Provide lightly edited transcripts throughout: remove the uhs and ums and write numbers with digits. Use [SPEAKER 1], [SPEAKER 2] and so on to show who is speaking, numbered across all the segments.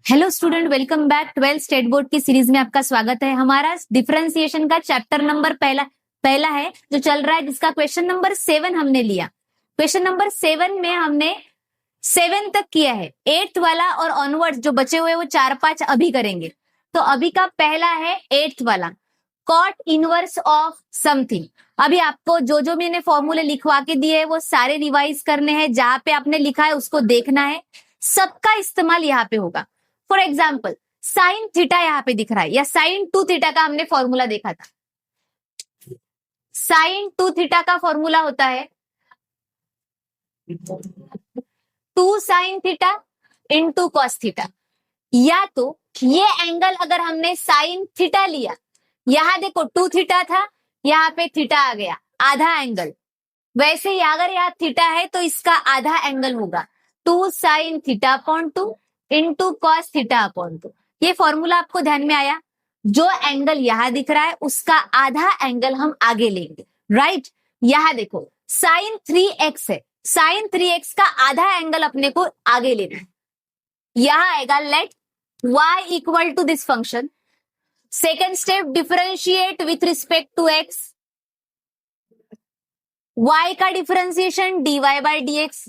[SPEAKER 1] Hello student, welcome back. 12 state board की series में आपका स्वागत है। हमारा डिफरेंशिएशन का चैप्टर नंबर पहला है जो चल रहा है, जिसका क्वेश्चन नंबर 7 हमने लिया। क्वेश्चन नंबर 7 में हमने 7 तक किया है। 8th वाला और ऑनवर्ड्स जो बचे हुए वो 4-5 अभी करेंगे। तो अभी का पहला है 8th वाला, कॉट इनवर्स ऑफ समथिंग। अभी आपको जो जो मैंने फॉर्मूले लिखवा के दिए है वो सारे रिवाइज करने हैं। जहां पे आपने लिखा है उसको देखना है, सबका इस्तेमाल यहाँ पे होगा। फॉर एग्जाम्पल साइन थीटा यहाँ पे दिख रहा है, या साइन 2 थीटा का हमने फॉर्मूला देखा था। साइन 2 थीटा का फॉर्मूला होता है 2 sine theta into cos theta. या तो ये एंगल अगर हमने साइन थीटा लिया, यहां देखो 2 थीटा था, यहाँ पे थीटा आ गया, आधा एंगल। वैसे ही अगर यहाँ थीटा है तो इसका आधा एंगल होगा 2 sine theta upon 2 into cos theta upon 2। ये फॉर्मूला आपको ध्यान में आया? जो एंगल यहां दिख रहा है उसका आधा एंगल हम आगे लेंगे, राइट। यहां देखो साइन 3x है, साइन 3x का आधा एंगल अपने को आगे लेना है। यहां आएगा let y equal to this function. Second step, differentiate with respect to x। y का डिफरेंशिएशन dy बाई dx।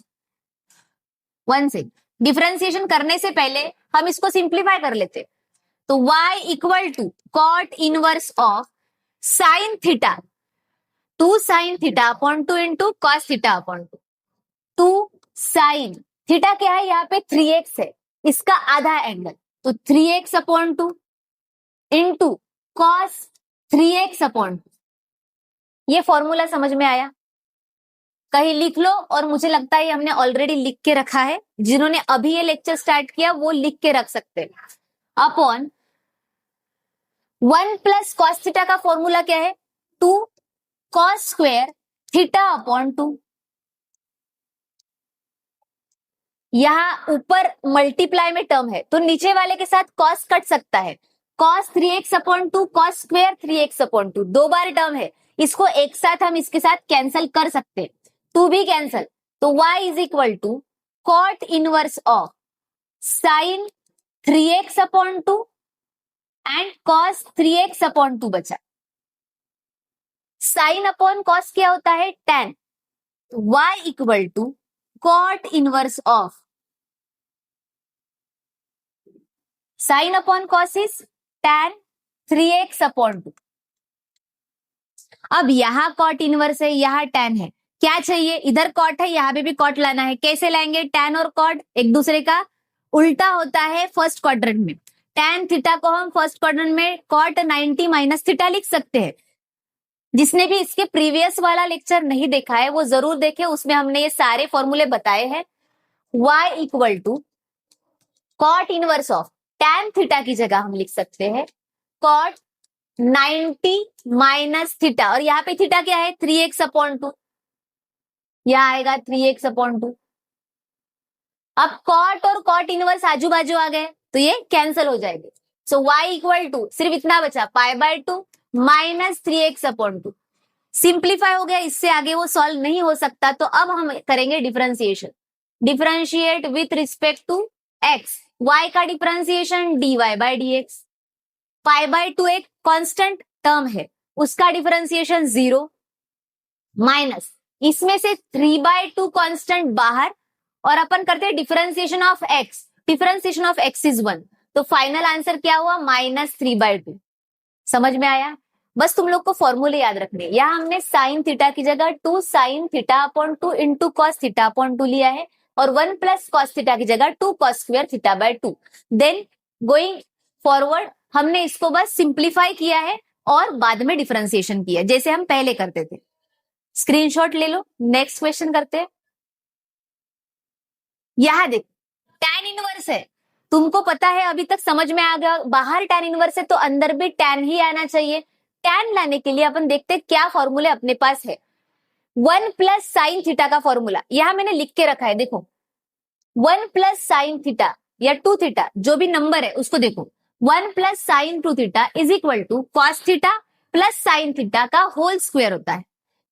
[SPEAKER 1] वन से डिफरेंशिएशन करने से पहले हम इसको सिंप्लीफाई कर लेते। तो y equal to cot inverse of sine theta 2 sine theta upon 2 into cos theta upon 2। 2 sine theta क्या है, यहाँ पे 3x है, इसका आधा एंगल, तो 3x upon 2 into cos 3x upon 2। ये फॉर्मूला समझ में आया? कहीं लिख लो, और मुझे लगता है हमने ऑलरेडी लिख के रखा है। जिन्होंने अभी ये लेक्चर स्टार्ट किया वो लिख के रख सकते हैं। अपॉन 1 प्लस कॉस थीटा का फॉर्मूला क्या है, 2 कॉस स्क्वायर थीटा अपॉन 2। यहां ऊपर मल्टीप्लाई में टर्म है तो नीचे वाले के साथ कॉस कट सकता है। Cos 3x upon 2 cos square 3x upon 2, 2 बार टर्म है, इसको एक साथ हम इसके साथ कैंसिल कर सकते हैं। 2 भी कैंसिल, तो y is equal to cot inverse of sine 3x upon 2 and cos 3x upon 2 बचा। साइन अपॉन कॉस क्या होता है, tan। y equal to cot inverse of sine upon cos is tan 3x upon 2। अब यहां cot inverse है, यहां tan है, क्या चाहिए, इधर कॉट है, यहां पे भी कॉट लाना है। कैसे लाएंगे? tan और कॉट एक दूसरे का उल्टा होता है फर्स्ट क्वाड्रेंट में। tan थीटा को हम फर्स्ट क्वाड्रेंट में कॉट 90 माइनस थीटा लिख सकते हैं। जिसने भी इसके प्रीवियस वाला लेक्चर नहीं देखा है वो जरूर देखे, उसमें हमने ये सारे फॉर्मूले बताए हैं। y equal to cot inverse of tan theta की जगह हम लिख सकते हैं कॉट 90 माइनस थीटा, और यहाँ पे थीटा क्या है, 3x अपॉन 2। यहां आएगा 3x अपॉन 2। अब कॉट और कॉट इनवर्स आजू बाजू आ गए तो ये कैंसिल हो जाएंगे। सो y इक्वल टू सिर्फ इतना बचा, पाई by 2 minus 3x upon 2। Simplify हो गया, इससे आगे वो सॉल्व नहीं हो सकता। तो अब हम करेंगे differentiation. Differentiate with respect to x। y का differentiation dy by dx। Pi by 2 एक कांस्टेंट टर्म है, उसका डिफरेंशिएशन 0 माइनस इसमें से 3 बाय 2 कांस्टेंट बाहर, और अपन करते हैं differentiation of x। Differentiation of x is 1, तो फाइनल आंसर क्या हुआ, -3 बाय 2। समझ में आया? बस तुम लोग को फॉर्मूले याद रखने। यहाँ हमने साइन थीटा की जगह 2 sine theta upon 2 into cos theta upon 2 लिया है, और 1 प्लस कॉस थीटा की जगह 2 cos square theta by 2। Then going forward हमने इसको बस सिंप्लीफाई किया है और बाद में डिफरेंशिएशन किया जैसे हम पहले करते थे। स्क्रीनशॉट ले लो, नेक्स्ट क्वेश्चन करते हैं। यहां देखो tan इनवर्स है, तुमको पता है, अभी तक समझ में आ गया। बाहर tan इनवर्स है तो अंदर भी tan ही आना चाहिए। tan लाने के लिए अपन देखते हैं क्या फॉर्मूले अपने पास है। 1 प्लस साइन थीटा का फॉर्मूला यहां मैंने लिख के रखा है, देखो 1 प्लस साइन थीटा या 2 थीटा जो भी नंबर है उसको देखो, 1 plus sine 2 theta is equal to cos theta plus sine theta का होल स्क्वायर होता है।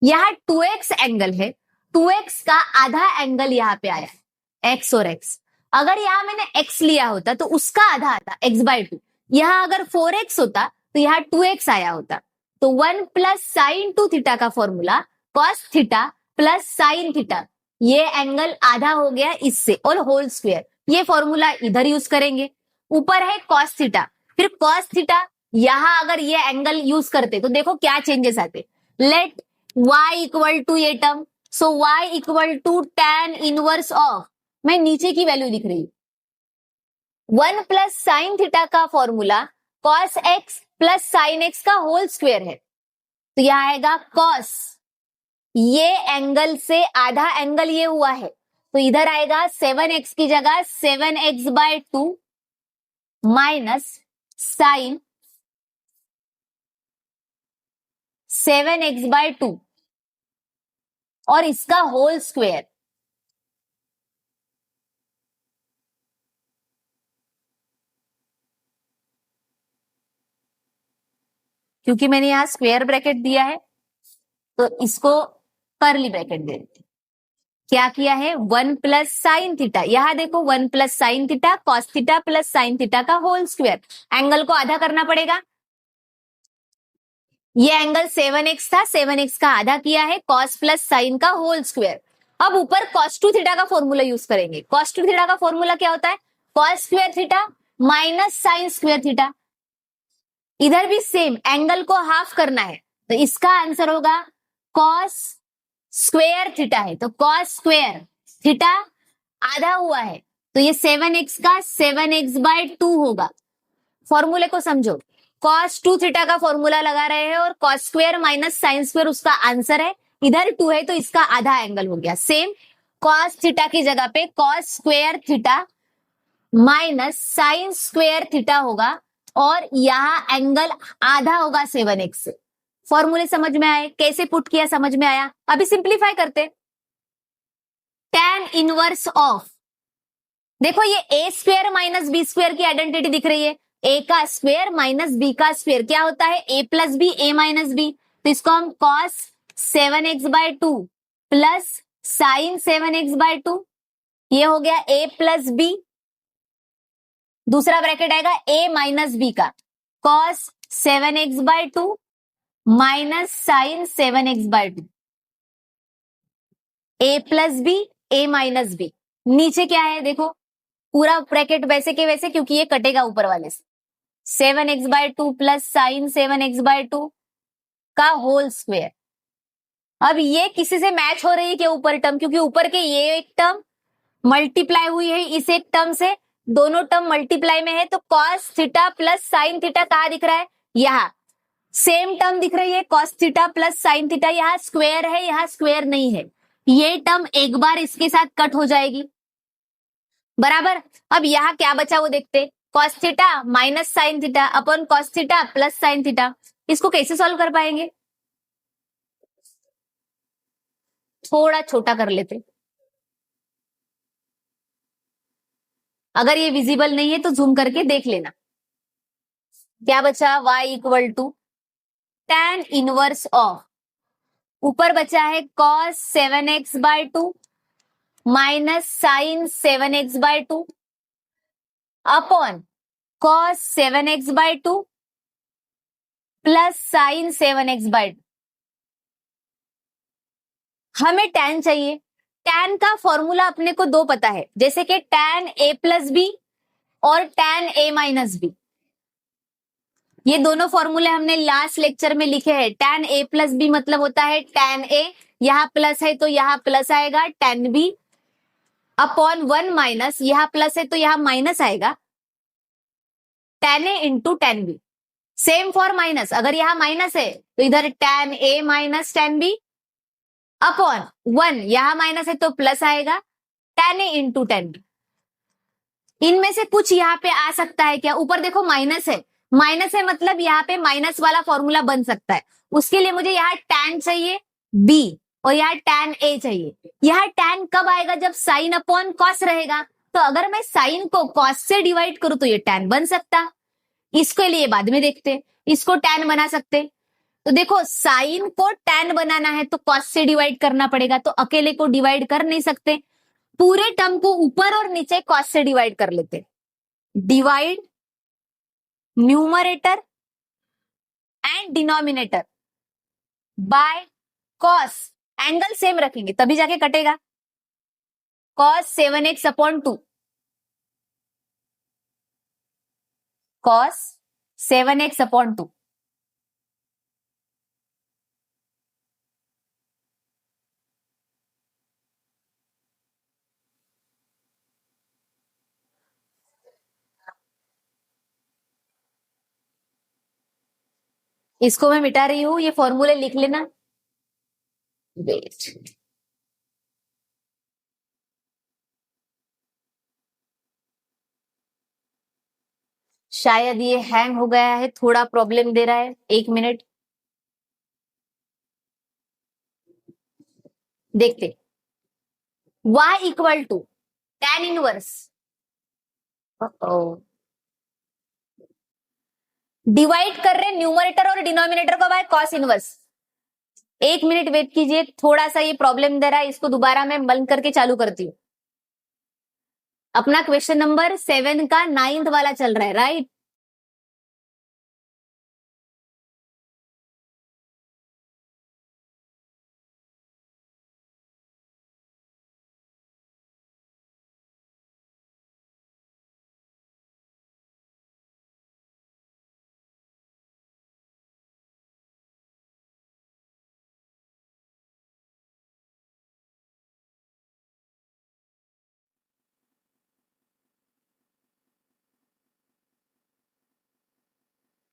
[SPEAKER 1] यहाँ 2x एंगल है, 2x का आधा एंगल यहाँ पे आया है, x और x। अगर यहाँ मैंने x लिया होता तो उसका आधा आता x/2। यहाँ अगर 4x होता तो यहाँ 2x आया होता। तो 1 प्लस साइन 2 थीटा का formula cos theta plus sine theta, ये एंगल आधा हो गया इससे, और होल स्क्वायर। ये फॉर्मूला इधर यूज करेंगे। ऊपर है कॉस थीटा, फिर कॉस थीटा, यहां अगर ये एंगल यूज करते तो देखो क्या चेंजेस आते। लेट y इक्वल टू ये term, so y equal to tan inverse of, मैं नीचे की वैल्यू लिख रही हूं, 1 प्लस साइन थीटा का formula cos x plus sine x का होल स्क्वायर है। तो यह आएगा कॉस, ये एंगल से आधा एंगल ये हुआ है, तो इधर आएगा 7x की जगह 7x/2 माइनस साइन 7x/2 और इसका होल स्क्वायर। क्योंकि मैंने यहां स्क्वायर ब्रैकेट दिया है तो इसको कर्ली ब्रैकेट दे देते। क्या किया है, 1 प्लस साइन थीटा, यहां देखो 1 plus sine theta cos theta plus sine theta का होल स्क्वायर। एंगल को आधा करना पड़ेगा। ये एंगल 7x था, 7x का आधा किया है कॉस प्लस साइन का होल स्क्वायर। अब ऊपर cos 2 थीटा का फॉर्मूला यूज करेंगे। cos 2 थीटा का फॉर्मूला क्या होता है, cos square theta minus sine square theta. इधर भी सेम, एंगल को हाफ करना है, तो इसका आंसर होगा कॉस स्क्वायर थीटा है, तो कॉस स्क्वायर थीटा आधा हुआ है, तो ये 7x का 7x/2 होगा। फॉर्मूले को समझो, cos 2 थीटा का फॉर्मूला लगा रहे हैं और cos square minus sine square उसका आंसर है। इधर 2 है तो इसका आधा एंगल हो गया। सेम cos थीटा की जगह पे cos square theta minus sine square theta होगा और यहाँ एंगल आधा होगा 7x से। फॉर्मूले समझ में आए, कैसे पुट किया समझ में आया। अभी सिंप्लीफाई करते। tan इनवर्स ऑफ, देखो ये a square minus B square की आइडेंटिटी दिख रही है। a का स्क्वायर माइनस b का स्क्वायर क्या होता है, a plus B, a minus B. तो इसको हम cos 7x/2 plus sine 7x/2, ये हो गया a प्लस बी। दूसरा ब्रैकेट आएगा a माइनस बी का, cos 7x/2 minus sine 7x/2, a plus B, a minus B. नीचे क्या है देखो, पूरा ब्रैकेट वैसे के वैसे, क्योंकि ये कटेगा ऊपर वाले से। 7x/2 प्लस साइन 7x/2 का होल स्क्वायर। अब ये किसी से मैच हो रही है क्या ऊपर टर्म, क्योंकि ऊपर के ये एक टर्म मल्टीप्लाई हुई है इस एक टर्म से, दोनों टर्म मल्टीप्लाई में है, तो cos theta plus sine theta कहाँ दिख रहा है, यहाँ सेम टर्म दिख रही है cos theta plus sine theta. यहाँ स्क्वायर है, यहाँ स्क्वायर नहीं है, ये टर्म एक बार इसके साथ कट हो जाएगी, बराबर। अब यहाँ क्या बचा वो देखते, cos theta minus sign theta upon cos theta plus sine theta. इसको कैसे सॉल्व कर पाएंगे, थोड़ा छोटा कर लेते। अगर ये विजिबल नहीं है तो जूम करके देख लेना। क्या बचा, y equal to tan inverse of, ऊपर बचा है cos 7x/2 minus sine 7x/2 upon cos 7x/2 plus sine 7x/2। हमें tan चाहिए। tan का फॉर्मूला अपने को दो पता है, जैसे कि tan a प्लस बी और tan a माइनस बी। ये दोनों फॉर्मूले हमने लास्ट लेक्चर में लिखे हैं। tan a प्लस बी मतलब होता है tan a, यहाँ प्लस है तो यहाँ प्लस आएगा tan b अपॉन 1 माइनस, यहाँ प्लस है तो यहाँ माइनस आएगा tan a into tan b। Same for minus, अगर यहाँ माइनस है तो इधर tan a minus tan b upon 1, यहां माइनस है तो प्लस आएगा tan a into tan b। इनमें से कुछ यहाँ पे आ सकता है क्या, ऊपर देखो माइनस है मतलब यहाँ पे माइनस वाला फॉर्मूला बन सकता है। उसके लिए मुझे यहाँ tan चाहिए b और यहाँ tan a चाहिए। यहाँ tan कब आएगा, जब साइन अपॉन कॉस रहेगा। तो अगर मैं साइन को कॉस से डिवाइड करूं तो ये tan बन सकता। इसके लिए बाद में देखते, इसको tan बना सकते। तो देखो साइन को tan बनाना है तो cos से डिवाइड करना पड़ेगा, तो अकेले को डिवाइड कर नहीं सकते। पूरे टर्म को ऊपर और नीचे कॉस से डिवाइड कर लेते, divide numerator and denominator by cos, angle same रखेंगे तभी जाके कटेगा, cos 7x upon 2, cos 7x upon 2। इसको मैं मिटा रही हूं, ये फॉर्मूले लिख लेना। वेट, शायद ये हैंग हो गया है, थोड़ा प्रॉब्लम दे रहा है, 1 मिनट देखते। y equal to tan inverse, divide कर रहे न्यूमरेटर और डिनोमिनेटर को by cos inverse. 1 minute wait कीजिए, थोड़ा सा ये प्रॉब्लम दे रहा है, इसको दोबारा मैं बंद करके चालू करती हूँ। अपना क्वेश्चन नंबर 7 का 9th वाला चल रहा है, राइट?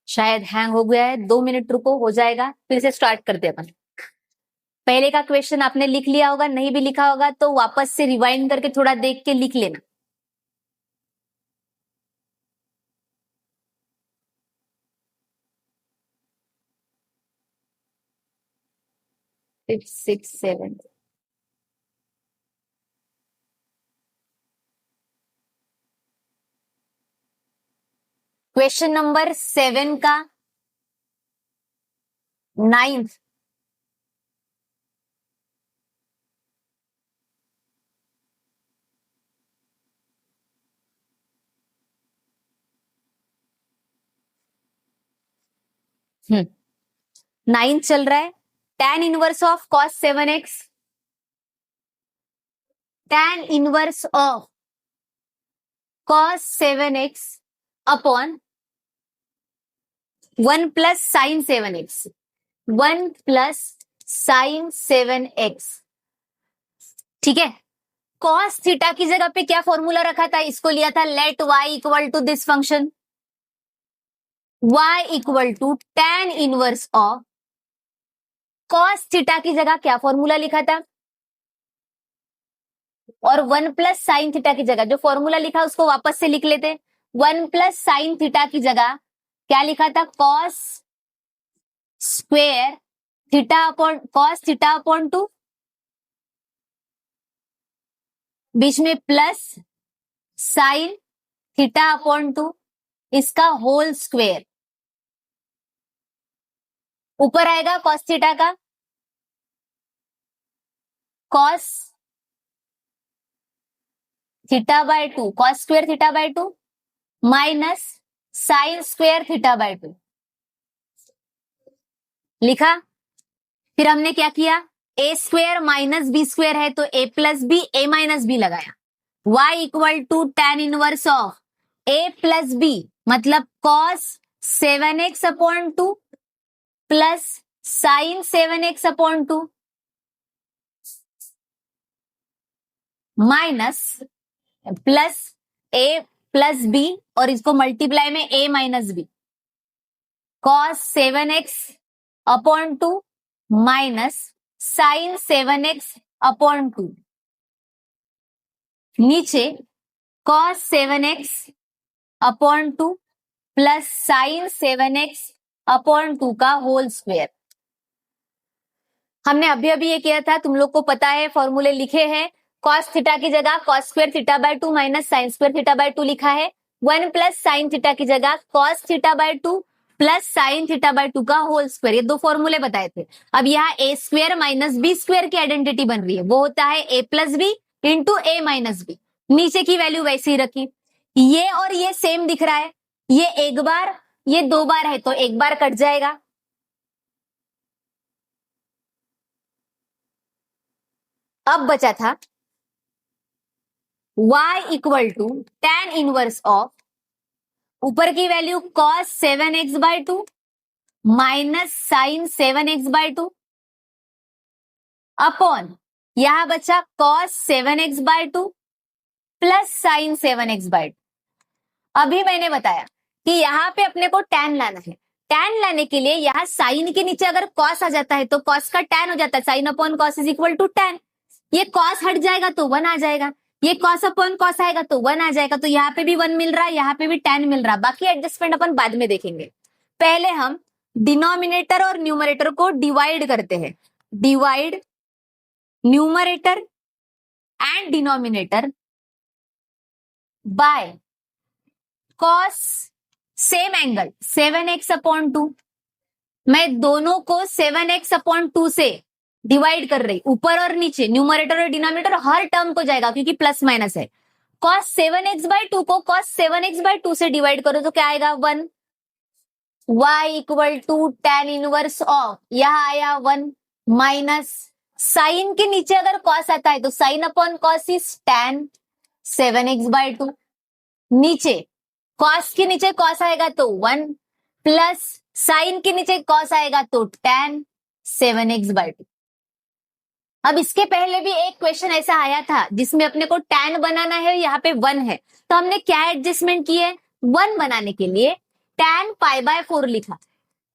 [SPEAKER 1] शायद हैंग हो गया है, 2 मिनट रुको, हो जाएगा, फिर से स्टार्ट करते हैं अपन। पहले का क्वेश्चन आपने लिख लिया होगा, नहीं भी लिखा होगा तो वापस से रिवाइंड करके थोड़ा देख के लिख लेना। Fifth, six, seven, question number 7 का 9th, हम्म 9 चल रहा है। tan inverse of cos 7x, tan inverse of cos 7x upon 1 plus sine 7x, 1 plus sine 7x, ठीक है। cos थीटा की जगह पे क्या फॉर्मूला रखा था, इसको लिया था let y equal to this function, y equal to tan inverse of cos theta की जगह क्या फॉर्मूला लिखा था, और 1 प्लस साइन थीटा की जगह जो फॉर्मूला लिखा उसको वापस से लिख लेते। 1 प्लस साइन थीटा की जगह क्या लिखा था, cos square theta upon cos theta upon 2, बीच में प्लस साइन थीटा अपॉन 2, इसका होल स्क्वेयर, ऊपर आएगा cos थीटा का cos theta by 2, cos square theta by 2 minus sine square theta by 2 लिखा। फिर हमने क्या किया, A square minus B square है तो A plus B, A minus B लगाया। y equal to tan inverse of A plus B मतलब cos 7x upon 2 plus sine 7x upon 2 minus plus A plus B और इसको multiply में A minus B, cos 7x upon 2 minus sine 7x upon 2, नीचे cos 7x upon 2 plus sine 7x upon 2 का whole square. हमने अभी अभी ये किया था, तुम लोग को पता है, फॉर्मूले लिखे हैं। cos थीटा की जगह cos square theta by 2 minus sine square theta by 2 लिखा है। 1 प्लस साइन थीटा की जगह cos theta by 2 plus sine theta by 2 का होल स्क्वायर, ये दो फॉर्मूले बताए थे। अब यहाँ ए स्क्वायर माइनस बी स्क्वायर की आइडेंटिटी बन रही है, वो होता है ए प्लस बी इंटू ए माइनस बी, नीचे की वैल्यू वैसे ही रखी। ये और ये सेम दिख रहा है, ये एक बार ये दो बार है तो एक बार कट जाएगा। अब बचा था y equal to tan inverse of ऊपर की value cos 7x/2 minus sine 7x/2 upon यहां बचा cos 7x/2 plus sine 7x/2। अभी मैंने बताया कि यहाँ पे अपने को tan लाना है। tan लाने के लिए यहाँ साइन के नीचे अगर cos आ जाता है तो cos का tan हो जाता है, sine upon cos is equal to tan। ये cos हट जाएगा तो 1 आ जाएगा, ये cos अपॉन cos आएगा तो 1 आ जाएगा। तो यहाँ पे भी 1 मिल रहा है, यहाँ पे भी tan मिल रहा है। बाकी एडजस्टमेंट अपन बाद में देखेंगे। पहले हम डिनोमिनेटर और न्यूमरेटर को डिवाइड करते हैं। Divide numerator and denominator by cos same angle 7x upon 2। मैं दोनों को 7x अपॉन 2 से डिवाइड कर रही, ऊपर और नीचे, न्यूमरेटर और डिनोमिनेटर हर टर्म को जाएगा क्योंकि प्लस माइनस है। cos 7x/2 को cos 7x/2 से डिवाइड करो तो क्या आएगा 1। y equal to tan inverse of, यहां आया 1 माइनस साइन के नीचे अगर cos आता है तो sign upon cos is tan 7x/2। नीचे cos के नीचे cos आएगा तो 1 प्लस साइन के नीचे cos आएगा तो tan 7x/2। अब इसके पहले भी एक क्वेश्चन ऐसा आया था जिसमें अपने को tan बनाना है, यहाँ पे 1 है, तो हमने क्या एडजस्टमेंट की है, 1 बनाने के लिए tan π/4 लिखा।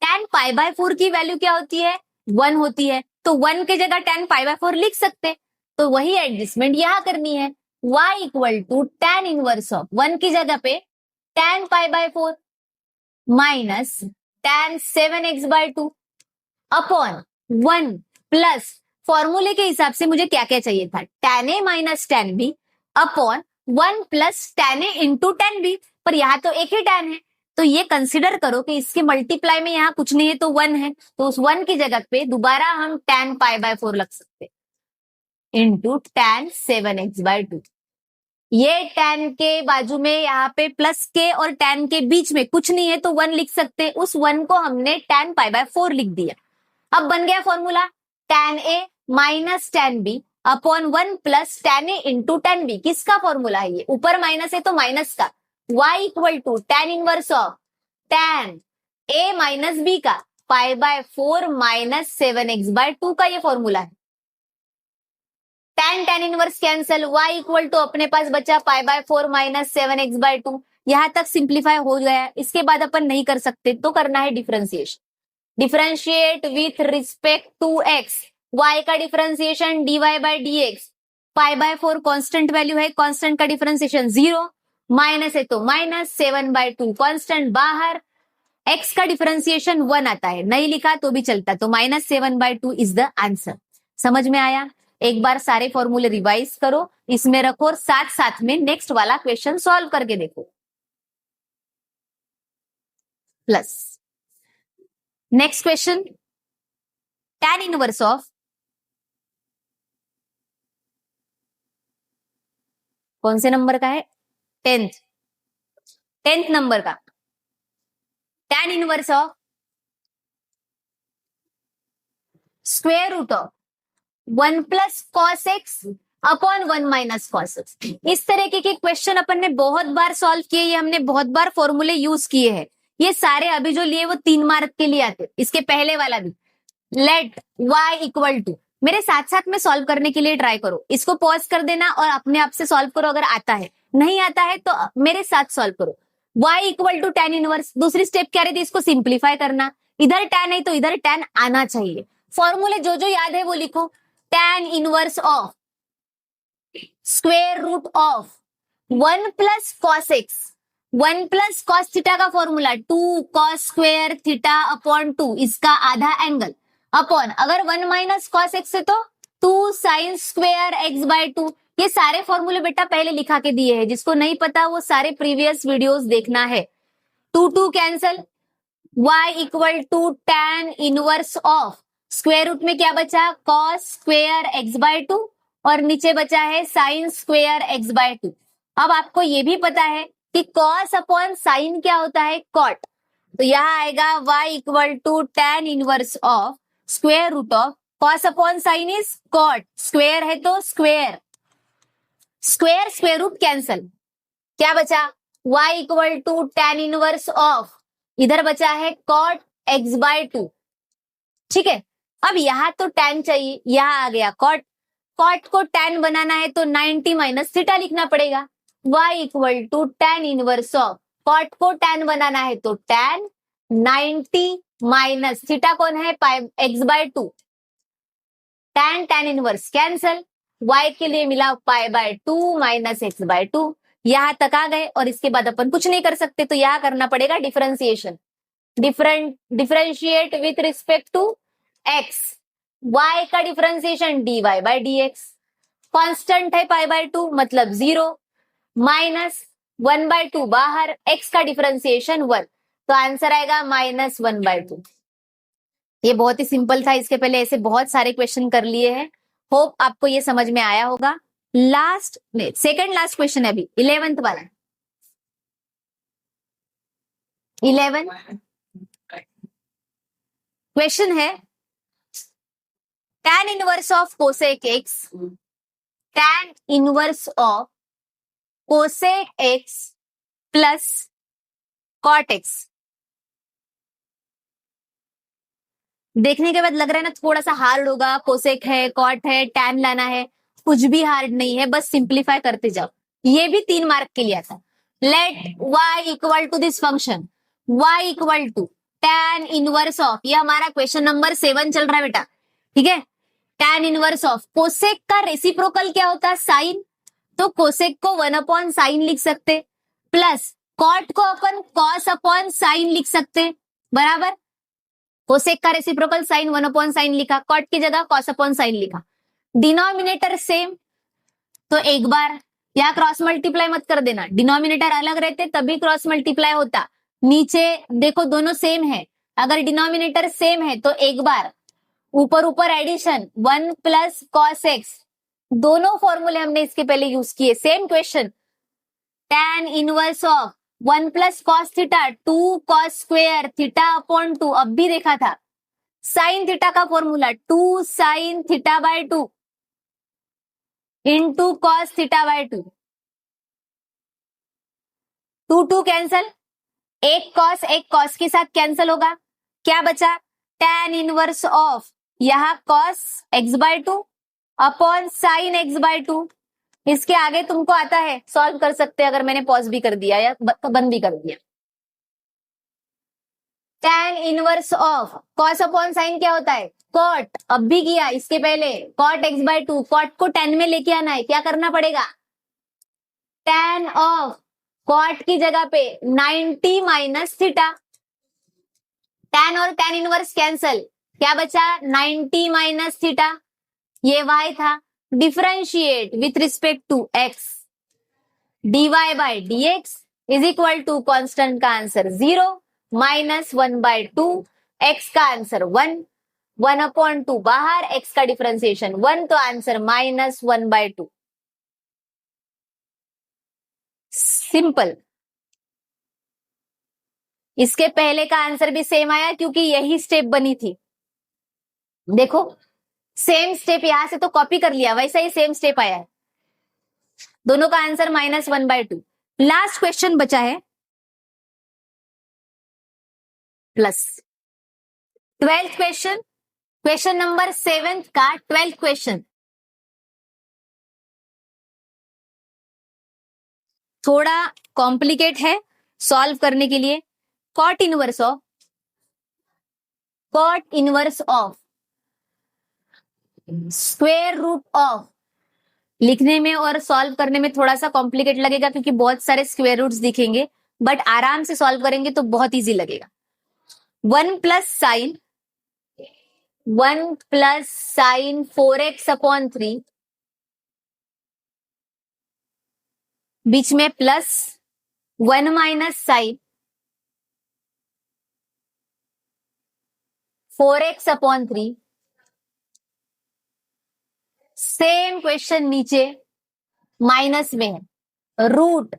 [SPEAKER 1] tan π/4 की वैल्यू क्या होती है, 1 होती है, तो 1 के जगह tan π/4 लिख सकते। तो वही एडजस्टमेंट यहाँ करनी है। y equal to tan inverse of 1 की जगह पे tan π/4 minus tan 7x/2 upon 1 plus फॉर्मूले के हिसाब से मुझे क्या क्या चाहिए था, tan a minus tan b upon 1 plus tan a into tan b। पर यहाँ तो एक ही tan है, तो ये कंसिडर करो कि इसके मल्टीप्लाई में यहाँ कुछ नहीं है तो 1 है, तो उस 1 की जगह पे दोबारा हम tan π/4 लग सकते इंटू tan 7x/2। ये tan के बाजू में यहाँ पे प्लस के और tan के बीच में कुछ नहीं है तो 1 लिख सकते, उस 1 को हमने tan π/4 लिख दिया। अब बन गया formula tan a minus tan b upon 1 plus tan a into tan b। किसका फॉर्मूला है ये, ऊपर माइनस है तो माइनस का। y equal to tan inverse of tan a minus b का π/4 माइनस 7x/2 का ये फॉर्मूला है। tan inverse cancel, y equal to अपने पास बचा π/4 माइनस 7x/2। यहां तक सिंप्लीफाई हो गया। इसके बाद अपन नहीं कर सकते तो करना है differentiation. Differentiate with respect to x, y का डिफरेंशिएशन dy/dx, π/4 कांस्टेंट वैल्यू है, कांस्टेंट का डिफरेंशिएशन 0, माइनस है तो माइनस 7/2 कांस्टेंट बाहर, x का डिफरेंशिएशन 1 आता है, नहीं लिखा तो भी चलता, तो माइनस 7/2 इज द आंसर। समझ में आया? एक बार सारे फॉर्मूले रिवाइज करो, इसमें रखो और साथ साथ में नेक्स्ट वाला क्वेश्चन सॉल्व करके देखो। Plus next question, tan inverse of, कौन से नंबर का है, 10th नंबर का। tan inverse of square root of 1 plus cos x upon 1 minus cos x. इस तरीके के क्वेश्चन अपन ने बहुत बार सॉल्व किए, ये हमने बहुत बार फॉर्मूले यूज किए हैं। ये सारे अभी जो लिए वो 3 मार्क के लिए आते, इसके पहले वाला भी। लेट y इक्वल टू, मेरे साथ साथ में सॉल्व करने के लिए ट्राई करो, इसको पॉज कर देना और अपने आप से सॉल्व करो। अगर आता है, नहीं आता है तो मेरे साथ सॉल्व करो। y equal to tan inverse, दूसरी स्टेप क्या रहती है, इसको सिंप्लीफाई करना। इधर tan है तो इधर tan आना चाहिए। फॉर्मूले जो जो याद है वो लिखो। tan inverse of square root of 1 plus cos x, 1 plus cos theta का formula 2 cos square theta upon 2, इसका आधा एंगल, अपॉन अगर 1 माइनस कॉस एक्स है तो 2 साइन स्क्वायर x/2। ये सारे फॉर्मूले बेटा पहले लिखा के दिए हैं, जिसको नहीं पता वो सारे प्रीवियस वीडियोस देखना है। 2 cancel, y equal to tan inverse of square root में क्या बचा, कॉस स्क्वायर x/2 और नीचे बचा है साइन स्क्वेयर एक्स बाय 2। अब आपको ये भी पता है कि कॉस अपॉन साइन क्या होता है, कॉट। तो यहाँ आएगा y equal to tan inverse of square root of cos upon sine is cot, square है तो square, square square root cancel, क्या बचा y equal to tan inverse of, इधर बचा है कॉट x बाय 2। ठीक है, अब यहां तो tan चाहिए, यहां आ गया कॉट, कॉट को tan बनाना है तो 90 माइनस थीटा लिखना पड़ेगा, y equal to tan inverse of, cot को tan बनाना है तो tan 90 माइनस थीटा कौन है, pi x by 2, tan inverse cancel, y के लिए मिला pi by 2 minus x by 2। यहां तक आ गए और इसके बाद अपन कुछ नहीं कर सकते, तो यहां करना पड़ेगा differentiation, differentiate with respect to x, y का differentiation dy by dx, constant है पाई बाय 2 मतलब 0, माइनस 1 बाय 2 बाहर, x का डिफरेंशिएशन 1, तो आंसर आएगा माइनस 1 बाय 2। ये बहुत ही सिंपल था, इसके पहले ऐसे बहुत सारे क्वेश्चन कर लिए हैं, होप आपको ये समझ में आया होगा। लास्ट सेकंड लास्ट क्वेश्चन है अभी 11th वाला, 11 क्वेश्चन है tan inverse of cosec x, tan inverse of cosec x plus cot x. देखने के बाद लग रहा है ना थोड़ा सा हार्ड होगा, कोसेक है, कॉट है, टैन लाना है, कुछ भी हार्ड नहीं है, बस सिंप्लीफाई करते जाओ। ये भी 3 मार्क के लिए आता। Let y equal to this function, y equal to tan inverse of, ये हमारा क्वेश्चन नंबर 7 चल रहा है बेटा, ठीक है। टैन इनवर्स ऑफ कोसेक का रेसिप्रोकल क्या होता है, साइन, तो कोसेक को 1 अपॉन साइन लिख सकते, प्लस कॉट को अपन कॉस अपॉन साइन लिख सकते, बराबर। कोसेक का रेसिप्रोकल साइन 1 अपॉन साइन लिखा, कॉट की जगह कॉस अपॉन साइन लिखा, डिनोमिनेटर सेम, तो एक बार यहाँ क्रॉस मल्टीप्लाई मत कर देना, डिनोमिनेटर अलग रहते तभी क्रॉस मल्टीप्लाई होता, नीचे देखो दोनों सेम है, अगर डिनोमिनेटर सेम है तो एक बार, ऊपर ऊपर एडिशन 1 प्लस कॉस एक्स, दोनों फॉर्मूले हमने इसके पहले यूज किए, same question, tan inverse of 1 plus cos theta 2 cos square theta upon 2, अब भी देखा था, साइन थीटा का formula 2 sine theta by 2 into cos theta by 2, 2 cancel, एक कॉस के साथ कैंसल होगा, क्या बचा tan इनवर्स ऑफ, यहां cos x by 2 upon sine x by 2, इसके आगे तुमको आता है, सॉल्व कर सकते हैं, अगर मैंने पॉज भी कर दिया या बंद भी कर दिया। tan inverse of cos upon sign क्या होता है, कॉट, अब भी किया इसके पहले, कॉट एक्स बाय 2, कॉट को tan में लेके आना है, क्या करना पड़ेगा, tan ऑफ कॉट की जगह पे 90 माइनस थीटा, tan और tan इनवर्स कैंसल, क्या बचा 90 माइनस थीटा, ये y था, differentiate with respect to x, dy by dx is equal to constant का आंसर 0 माइनस 1 बाय 2, x का आंसर 1, 1 अपॉन 2 बाहर, x का डिफरेंशिएशन 1, तो आंसर माइनस 1 बाय 2। सिंपल, इसके पहले का आंसर भी सेम आया क्योंकि यही स्टेप बनी थी, देखो सेम स्टेप, यहां से तो कॉपी कर लिया, वैसा ही सेम स्टेप आया है, दोनों का answer minus 1 by 2। Last question बचा है plus 12th question, question number 7 का 12th क्वेश्चन, थोड़ा कॉम्प्लिकेट है सॉल्व करने के लिए। Cot inverse of square root of, लिखने में और सॉल्व करने में थोड़ा सा कॉम्प्लिकेट लगेगा क्योंकि बहुत सारे स्क्वायर रूट्स दिखेंगे, बट आराम से सॉल्व करेंगे तो बहुत इजी लगेगा। 1 प्लस साइन 4x अपॉन 3, बीच में plus 1 minus sine 4x upon 3, same question नीचे माइनस में है, root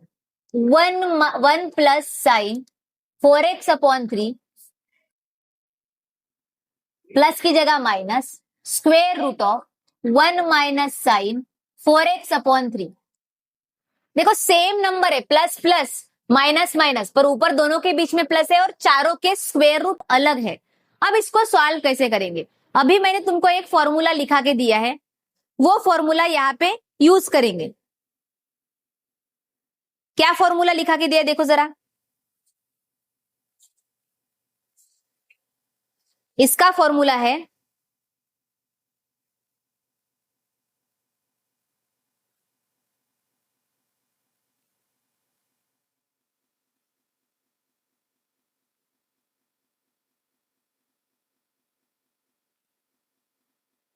[SPEAKER 1] 1 plus sign 4x/3 plus की जगह minus square root of 1 minus sine 4x/3। देखो सेम नंबर है, प्लस प्लस माइनस माइनस, पर ऊपर दोनों के बीच में प्लस है और चारों के स्क्वेयर रूट अलग है। अब इसको सॉल्व कैसे करेंगे? अभी मैंने तुमको एक फॉर्मूला लिखा के दिया है, वो फॉर्मूला यहाँ पे यूज करेंगे। क्या फॉर्मूला लिखा के दिया देखो जरा। इसका फॉर्मूला है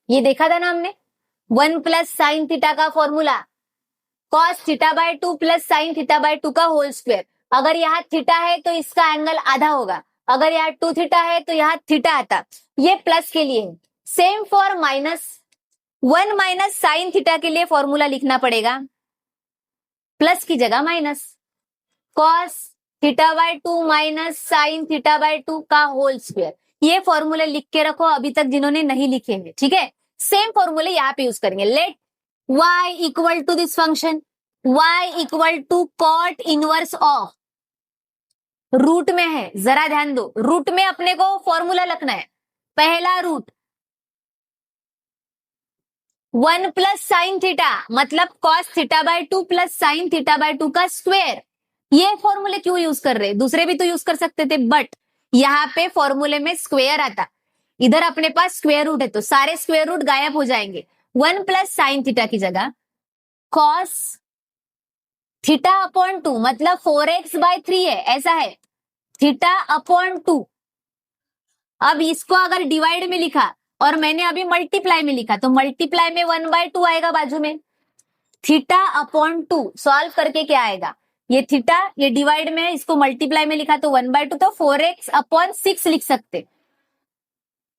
[SPEAKER 1] ये देखा था ना हमने, 1 प्लस साइन थीटा का formula cos theta by 2 plus sine theta by 2 का होल स्क्वायर। अगर यहाँ थीटा है तो इसका एंगल आधा होगा, अगर यहाँ 2 थीटा है तो यहाँ थीटा आता। ये प्लस के लिए है। Same for minus 1 minus sine theta के लिए फॉर्मूला लिखना पड़ेगा, प्लस की जगह minus cos theta by 2 minus sign theta by 2 का होल स्क्वायर। ये फॉर्मूले लिख के रखो अभी तक जिन्होंने नहीं लिखे हैं, ठीक है। सेम फॉर्मूले यहाँ पे यूज करेंगे। Let y equal to this function, y equal to cot inverse of, root में है, जरा ध्यान दो, रूट में अपने को फॉर्मूला लिखना है। पहला रूट 1 प्लस साइन थीटा मतलब cos theta by 2 plus sine theta by 2 का स्क्वायर। ये फॉर्मूले क्यों यूज कर रहे हैं? दूसरे भी तो यूज कर सकते थे, बट यहाँ पे फॉर्मूले में स्क्वायर आता, इधर अपने पास स्क्वायर रूट है तो सारे स्क्वायर रूट गायब हो जाएंगे। 1 प्लस साइन थीटा की जगह कॉस थीटा अपॉन 2 मतलब 4x/3 है, ऐसा है, थीटा अपॉन 2। अब इसको अगर डिवाइड में लिखा और मैंने अभी मल्टीप्लाई में लिखा तो मल्टीप्लाई में 1/2 आएगा बाजू में, थीटा अपॉन 2 सॉल्व करके क्या आएगा, ये थीटा ये डिवाइड में है, इसको मल्टीप्लाई में लिखा तो 1/2, तो 4x/6 लिख सकते।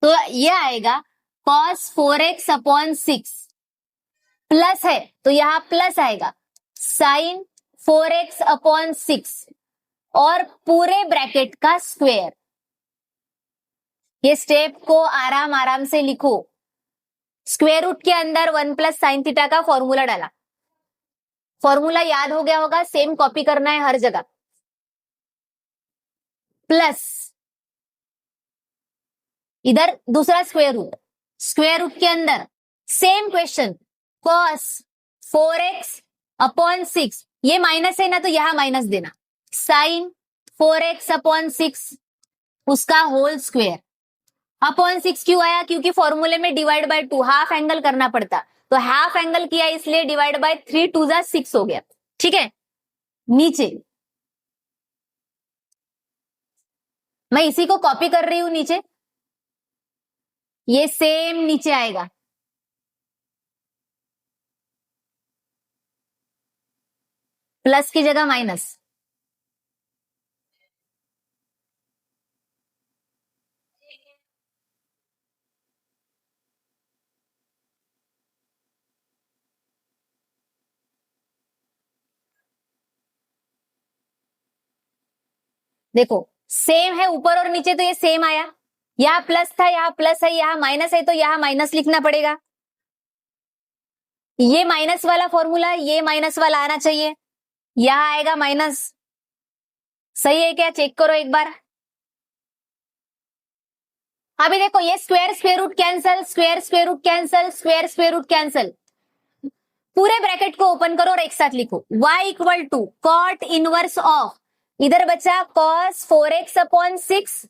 [SPEAKER 1] तो ये आएगा cos 4x/6 प्लस है तो यहां प्लस आएगा साइन 4x/6 और पूरे ब्रैकेट का स्क्वायर। ये स्टेप को आराम आराम से लिखो। स्क्वायर रूट के अंदर 1 प्लस साइन थीटा का फॉर्मूला डाला, फॉर्मूला याद हो गया होगा, सेम कॉपी करना है हर जगह, प्लस इधर दूसरा स्क्वायर रूट के अंदर सेम क्वेश्चन cos 4x/6, ये माइनस है ना तो यहां माइनस देना, साइन 4x/6 उसका होल स्क्वायर। अपॉन 6 क्यों आया? क्योंकि फॉर्मूले में डिवाइड बाय 2 हाफ एंगल करना पड़ता, तो हाफ एंगल किया इसलिए डिवाइड बाय 3 2 जा 6 हो गया, ठीक है। नीचे मैं इसी को कॉपी कर रही हूं नीचे, ये सेम नीचे आएगा, प्लस की जगह माइनस। देखो सेम है ऊपर और नीचे तो ये सेम आया, यहाँ प्लस था यहाँ प्लस है, यहाँ माइनस है तो यहाँ माइनस लिखना पड़ेगा। ये माइनस वाला फॉर्मूला ये माइनस वाला आना चाहिए, यहां आएगा माइनस। सही है क्या? चेक करो एक बार। अभी देखो ये square root cancel, square root cancel, square root cancel, पूरे ब्रैकेट को ओपन करो और एक साथ लिखो y equal to cot inverse of, इधर बचा cos 4x/6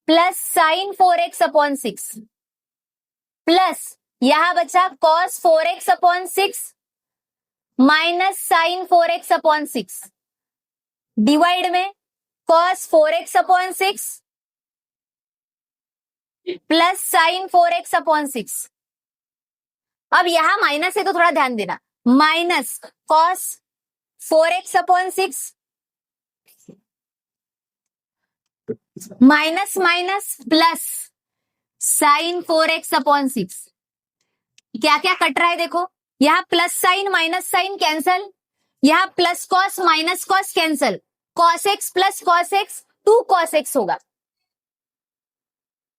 [SPEAKER 1] plus sine 4x/6 plus यहां बचा cos 4x/6 minus sine 4x/6 divide में cos 4x/6 plus sine 4x/6। अब यहां माइनस है तो थोड़ा ध्यान देना, minus cos 4x/6 minus minus plus sine 4x/6 क्या क्या कट रहा है देखो, यहाँ plus sine minus sine cancel, यहाँ plus cos minus cos cancel, cos x plus cos x 2 cos x होगा,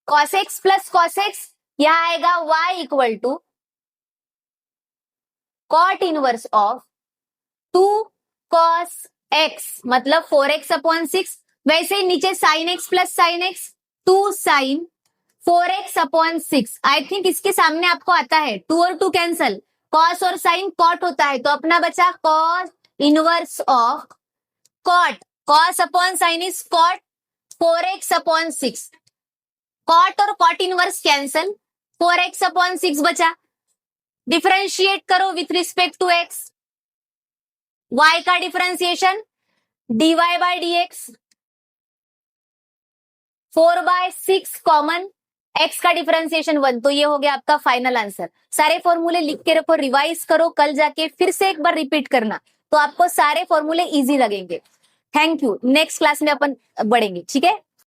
[SPEAKER 1] cos x plus cos x, यहां आएगा y equal to cot inverse of 2 cos x मतलब 4x upon 6, वैसे ही नीचे sine x plus sine x 2 sine 4x upon 6। I think इसके सामने आपको आता है 2 और 2 कैंसल, कॉस और साइन कॉट होता है, तो अपना बचा cos inverse of cot, cos upon sine is cot 4x upon 6, cot और cot inverse cancel, 4x upon 6 बचा, डिफरेंशिएट करो with respect to x, y का differentiation dy by dx, 4/6 common, x का डिफरेंशिएशन 1, तो ये हो गया आपका फाइनल आंसर। सारे फॉर्मूले लिख के रखो, रिवाइज करो, कल जाके फिर से एक बार रिपीट करना, तो आपको सारे फॉर्मूले इजी लगेंगे। थैंक यू, नेक्स्ट क्लास में अपन बढ़ेंगे, ठीक है।